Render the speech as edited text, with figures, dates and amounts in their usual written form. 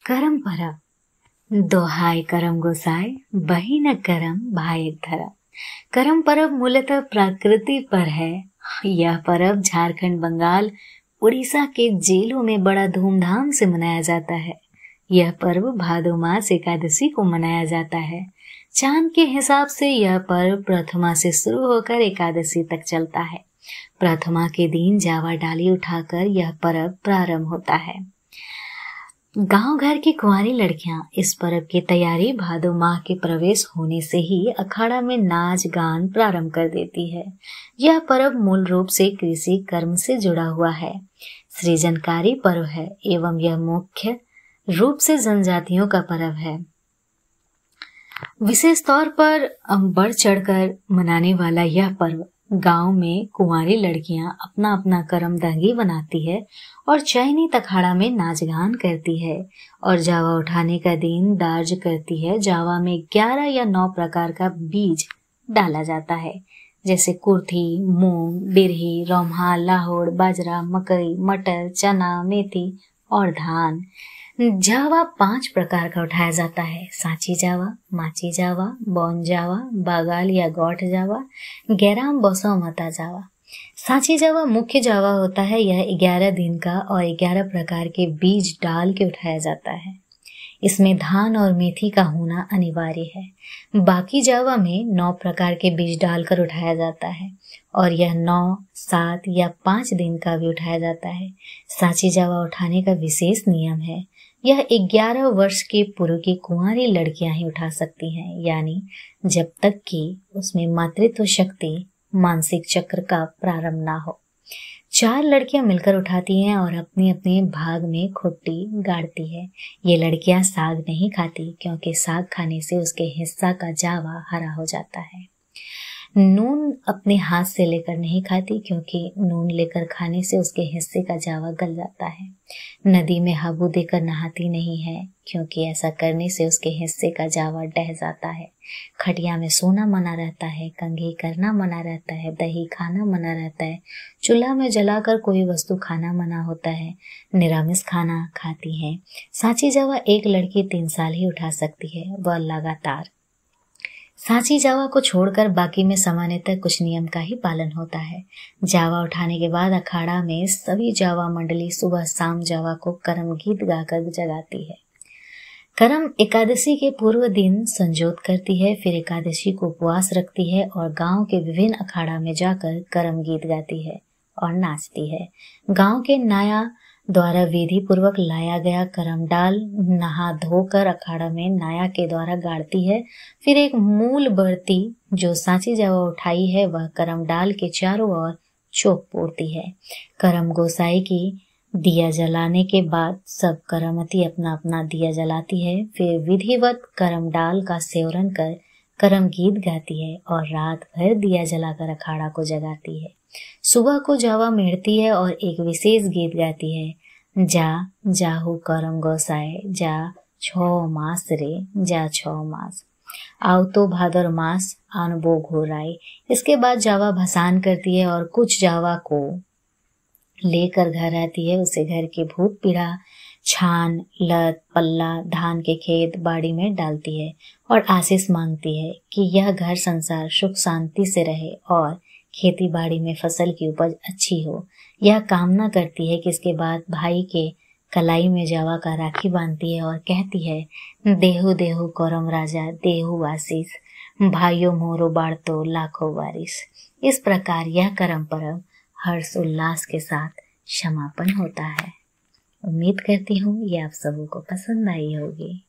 करम परब। दोहाय करम गोसाई, बही न करम भाई धरम। करम परब मूलतः प्रकृति पर है। यह परब झारखंड, बंगाल, उड़ीसा के जेलों में बड़ा धूमधाम से मनाया जाता है। यह पर्व भादो मास एकादशी को मनाया जाता है। चांद के हिसाब से यह पर्व प्रथमा से शुरू होकर एकादशी तक चलता है। प्रथमा के दिन जावा डाली उठाकर यह पर्व प्रारंभ होता है। गांव घर की कुंवारी लड़कियां इस पर्व की तैयारी भादो माह के प्रवेश होने से ही अखाड़ा में नाच गान प्रारंभ कर देती है। यह पर्व मूल रूप से कृषि कर्म से जुड़ा हुआ है, सृजनकारी पर्व है एवं यह मुख्य रूप से जनजातियों का पर्व है। विशेष तौर पर बढ़ चढ़कर मनाने वाला यह पर्व गांव में कुंवारी लड़कियां अपना अपना करम दंगी बनाती है और चयनित अखाड़ा में नाच गान करती है और जावा उठाने का दिन दार्ज करती है। जावा में 11 या 9 प्रकार का बीज डाला जाता है, जैसे कुर्थी, मूंग, बिरही, रोम्हा, लाहौर, बाजरा, मकई, मटर, चना, मेथी और धान। जावा 5 प्रकार का उठाया जाता है: सांची जावा, माची जावा, बौन जावा, बागाल या गौठ जावा, गैराम बसो मता जावा। सांची जावा मुख्य जावा होता है। यह 11 दिन का और 11 प्रकार के बीज डाल के उठाया जाता है। इसमें धान और मेथी का होना अनिवार्य है। बाकी जावा में 9 प्रकार के बीज डालकर उठाया जाता है और यह 9, 7 या 5 दिन का भी उठाया जाता है। सांची जावा उठाने का विशेष नियम है। यह 11 वर्ष के पूर्व की कुंवारी लड़कियां ही उठा सकती हैं, यानी जब तक कि उसमें मातृत्व शक्ति मानसिक चक्र का प्रारंभ ना हो। 4 लड़कियां मिलकर उठाती हैं और अपने अपने भाग में खुट्टी गाड़ती है। ये लड़कियां साग नहीं खाती क्योंकि साग खाने से उसके हिस्सा का जावा हरा हो जाता है। नून अपने हाथ से लेकर नहीं खाती क्योंकि नून लेकर खाने से उसके हिस्से का जावा गल जाता है। नदी में हाबू देकर नहाती नहीं है क्योंकि ऐसा करने से उसके हिस्से का जावा ढह जाता है। खटिया में सोना मना रहता है, कंघी करना मना रहता है, दही खाना मना रहता है, चूल्हा में जलाकर कोई वस्तु खाना मना होता है, निरामिष खाना खाती है। सांची जावा एक लड़की 3 साल ही उठा सकती है, वह लगातार। सांची जावा को छोड़कर बाकी में सामान्यतः कुछ नियम का ही पालन होता है। जावा उठाने के बाद अखाड़ा में सभी जावा मंडली सुबह शाम जावा को करम गीत गाकर जगाती है। करम एकादशी के पूर्व दिन संजोत करती है, फिर एकादशी को उपवास रखती है और गांव के विभिन्न अखाड़ा में जाकर करम गीत गाती है और नाचती है। गांव के नाया द्वारा विधि पूर्वक लाया गया करम डाल नहा धोकर अखाड़ा में नाया के द्वारा गाड़ती है। फिर एक मूल बर्ती जो सांची जावा उठाई है वह करम डाल के चारों ओर चौक पोड़ती है। करम गोसाई की दिया जलाने के बाद सब करमती अपना अपना दिया जलाती है। फिर विधिवत करम डाल का सेवरन कर करम गीत गाती है और रात भर दिया जलाकर अखाड़ा को जगाती है। सुबह को जावा मेढ़ती है और एक विशेष गीत गाती है: जा जाहू करम गोसाए, जा 6 मास रे, जा 6 मास, आओ तो भादर मास आनबो घोराई। इसके बाद जावा भसान करती है और कुछ जावा को लेकर घर आती है। उसे घर के भूत पीढ़ा, छान, लत, पल्ला, धान के खेत बाड़ी में डालती है और आशीष मांगती है कि यह घर संसार सुख शांति से रहे और खेती बाड़ी में फसल की उपज अच्छी हो। यह कामना करती है कि इसके बाद भाई के कलाई में जावा का राखी बांधती है और कहती है: देहु देहु करम राजा, देहु आशीष, भाइयों मोरो बाढ़तो लाखों बारिश। इस प्रकार यह करम पर्व हर्ष उल्लास के साथ समापन होता है। उम्मीद करती हूँ ये आप सबों को पसंद आई होगी।